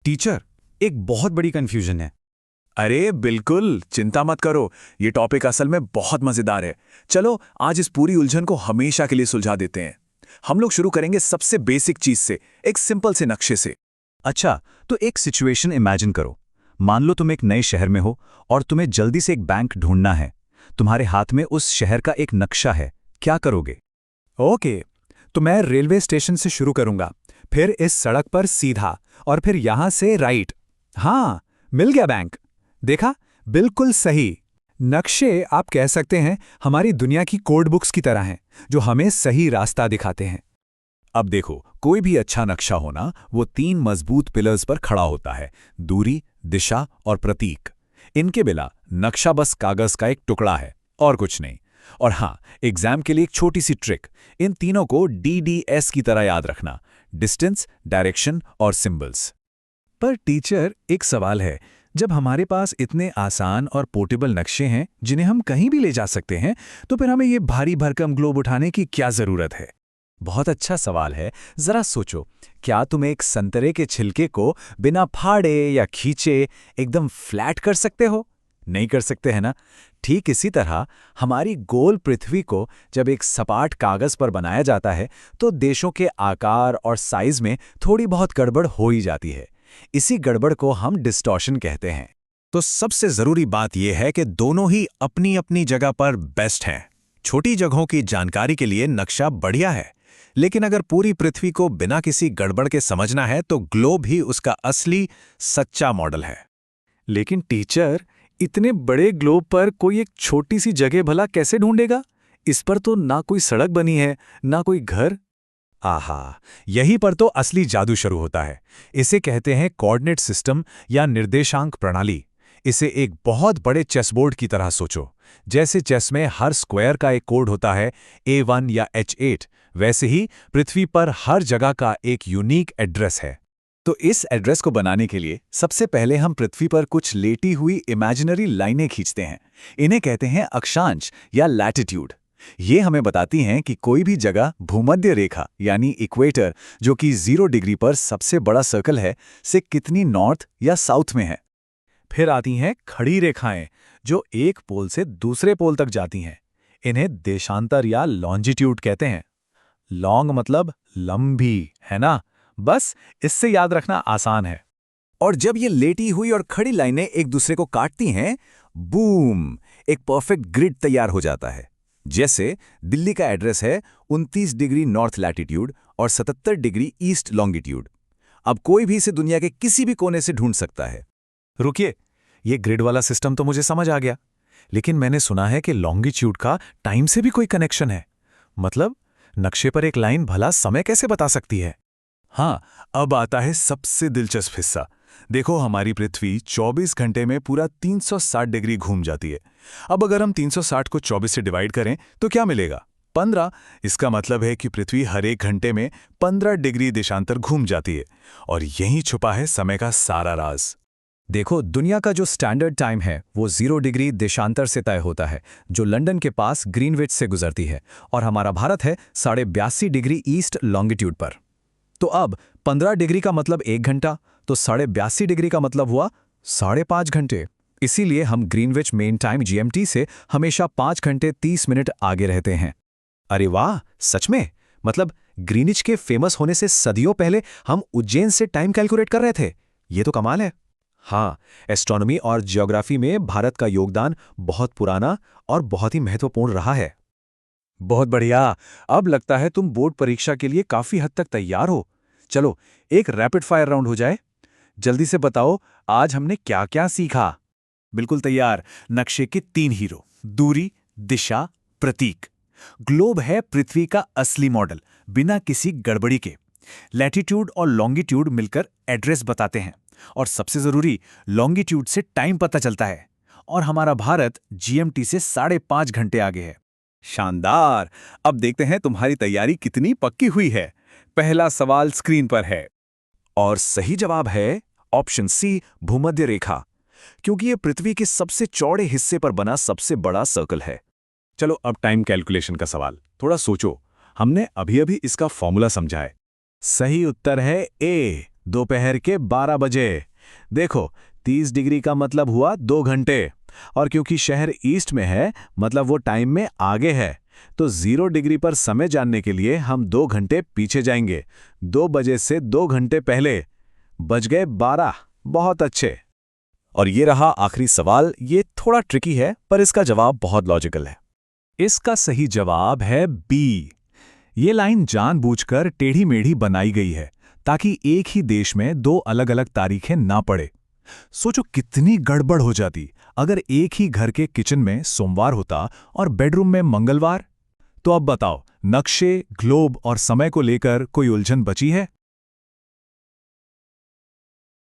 Teacher, एक बहुत बड़ी कंफ्यूजन है। अरे बिल्कुल, चिंता मत करो। ये टॉपिक असल में बहुत मजेदार है। चलो आज इस पूरी उलझन को हमेशा के लिए सुलझा देते हैं। हम लोग शुरू करेंगे सबसे बेसिक चीज से, एक सिंपल से नक्शे से। अच्छा, तो एक सिचुएशन इमेजिन करो। मान लो तुम एक नए शहर में हो और तुम्हें जल्दी से एक बैंक ढूंढना है। तुम्हारे हाथ में उस शहर का एक नक्शा है, क्या करोगे? ओके, तो मैं रेलवे स्टेशन से शुरू करूंगा, फिर इस सड़क पर सीधा और फिर यहां से राइट। हाँ, मिल गया बैंक। देखा, बिल्कुल सही। नक्शे आप कह सकते हैं हमारी दुनिया की कोड बुक्स की तरह हैं, जो हमें सही रास्ता दिखाते हैं। अब देखो, कोई भी अच्छा नक्शा होना वो 3 मजबूत पिलर्स पर खड़ा होता है: दूरी, दिशा और प्रतीक। इनके बिना नक्शा बस कागज का एक टुकड़ा है और कुछ नहीं। और हाँ, एग्जाम के लिए एक छोटी सी ट्रिक, इन तीनों को DDS की तरह याद रखना: डिस्टेंस, डायरेक्शन और सिंबल्स। पर टीचर, एक सवाल है, जब हमारे पास इतने आसान और पोर्टेबल नक्शे हैं जिन्हें हम कहीं भी ले जा सकते हैं, तो फिर हमें ये भारी भरकम ग्लोब उठाने की क्या जरूरत है? बहुत अच्छा सवाल है। जरा सोचो, क्या तुम एक संतरे के छिलके को बिना फाड़े या खींचे एकदम फ्लैट कर सकते हो? नहीं कर सकते, है ना? ठीक इसी तरह हमारी गोल पृथ्वी को जब एक सपाट कागज पर बनाया जाता है तो देशों के आकार और साइज में थोड़ी बहुत गड़बड़ हो ही जाती है। इसी गड़बड़ को हम डिस्टॉर्शन कहते हैं। तो सबसे जरूरी बात यह है कि दोनों ही अपनी अपनी जगह पर बेस्ट हैं। छोटी जगहों की जानकारी के लिए नक्शा बढ़िया है, लेकिन अगर पूरी पृथ्वी को बिना किसी गड़बड़ के समझना है तो ग्लोब ही उसका असली सच्चा मॉडल है। लेकिन टीचर, इतने बड़े ग्लोब पर कोई एक छोटी सी जगह भला कैसे ढूंढेगा? इस पर तो ना कोई सड़क बनी है, ना कोई घर। आहा, यहीं पर तो असली जादू शुरू होता है। इसे कहते हैं कोऑर्डिनेट सिस्टम या निर्देशांक प्रणाली। इसे एक बहुत बड़े चेसबोर्ड की तरह सोचो। जैसे चेस में हर स्क्वायर का एक कोड होता है, A1 या H8, वैसे ही पृथ्वी पर हर जगह का एक यूनिक एड्रेस है। तो इस एड्रेस को बनाने के लिए सबसे पहले हम पृथ्वी पर कुछ लेटी हुई इमेजिनरी लाइनें खींचते हैं। इन्हें कहते हैं अक्षांश या लैटिट्यूड। ये हमें बताती हैं कि कोई भी जगह भूमध्य रेखा यानी इक्वेटर, जो कि 0 डिग्री पर सबसे बड़ा सर्कल है, से कितनी नॉर्थ या साउथ में है। फिर आती हैं खड़ी रेखाएं, जो एक पोल से दूसरे पोल तक जाती हैं। इन्हें देशांतर या लॉन्जिट्यूड कहते हैं। लॉन्ग मतलब लंबी, है ना? बस इससे याद रखना आसान है। और जब ये लेटी हुई और खड़ी लाइनें एक दूसरे को काटती हैं, बूम, एक परफेक्ट ग्रिड तैयार हो जाता है। जैसे दिल्ली का एड्रेस है 29 डिग्री नॉर्थ लैटिट्यूड और 77 डिग्री ईस्ट लॉन्गिट्यूड। अब कोई भी इसे दुनिया के किसी भी कोने से ढूंढ सकता है। रुकिए, ये ग्रिड वाला सिस्टम तो मुझे समझ आ गया, लेकिन मैंने सुना है कि लॉन्गिट्यूड का टाइम से भी कोई कनेक्शन है। मतलब नक्शे पर एक लाइन भला समय कैसे बता सकती है? हाँ, अब आता है सबसे दिलचस्प हिस्सा। देखो, हमारी पृथ्वी 24 घंटे में पूरा 360 डिग्री घूम जाती है। अब अगर हम 360 को 24 से डिवाइड करें तो क्या मिलेगा? 15। इसका मतलब है कि पृथ्वी हर एक घंटे में 15 डिग्री देशांतर घूम जाती है। और यहीं छुपा है समय का सारा राज। देखो, दुनिया का जो स्टैंडर्ड टाइम है वो 0 डिग्री देशांतर से तय होता है, जो लंदन के पास ग्रीनविच से गुजरती है, और हमारा भारत है 82.5 डिग्री ईस्ट लॉन्गिट्यूड पर। तो अब 15 डिग्री का मतलब 1 घंटा, तो 82.5 डिग्री का मतलब हुआ 5.5 घंटे। इसीलिए हम ग्रीनविच मेन टाइम GMT से हमेशा 5 घंटे 30 मिनट आगे रहते हैं। अरे वाह, सच में? मतलब ग्रीनिच के फेमस होने से सदियों पहले हम उज्जैन से टाइम कैलकुलेट कर रहे थे। ये तो कमाल है। हाँ, एस्ट्रोनॉमी और जियोग्राफी में भारत का योगदान बहुत पुराना और बहुत ही महत्वपूर्ण रहा है। बहुत बढ़िया। अब लगता है तुम बोर्ड परीक्षा के लिए काफी हद तक तैयार हो। चलो, एक रैपिड फायर राउंड हो जाए। जल्दी से बताओ, आज हमने क्या क्या सीखा? बिल्कुल तैयार। नक्शे के 3 हीरो: दूरी, दिशा, प्रतीक। ग्लोब है पृथ्वी का असली मॉडल, बिना किसी गड़बड़ी के। लैटिट्यूड और लॉन्गिट्यूड मिलकर एड्रेस बताते हैं, और सबसे जरूरी, लॉन्गिट्यूड से टाइम पता चलता है। और हमारा भारत GMT से 5.5 घंटे आगे है। शानदार। अब देखते हैं तुम्हारी तैयारी कितनी पक्की हुई है। पहला सवाल स्क्रीन पर है, और सही जवाब है ऑप्शन सी, भूमध्य रेखा, क्योंकि यह पृथ्वी के सबसे चौड़े हिस्से पर बना सबसे बड़ा सर्कल है। चलो, अब टाइम कैलकुलेशन का सवाल। थोड़ा सोचो, हमने अभी अभी इसका फॉर्मूला समझा है। सही उत्तर है ए, दोपहर के 12 बजे। देखो, 30 डिग्री का मतलब हुआ 2 घंटे, और क्योंकि शहर ईस्ट में है मतलब वो टाइम में आगे है, तो 0 डिग्री पर समय जानने के लिए हम 2 घंटे पीछे जाएंगे। 2 बजे से 2 घंटे पहले। बज गए 12। बहुत अच्छे। और ये रहा आखिरी सवाल। ये थोड़ा ट्रिकी है पर इसका जवाब बहुत लॉजिकल है। इसका सही जवाब है बी। ये लाइन जानबूझकर टेढ़ी मेढ़ी बनाई गई है ताकि एक ही देश में 2 अलग-अलग तारीखें ना पड़े। सोचो कितनी गड़बड़ हो जाती अगर एक ही घर के किचन में सोमवार होता और बेडरूम में मंगलवार। तो अब बताओ, नक्शे, ग्लोब और समय को लेकर कोई उलझन बची है?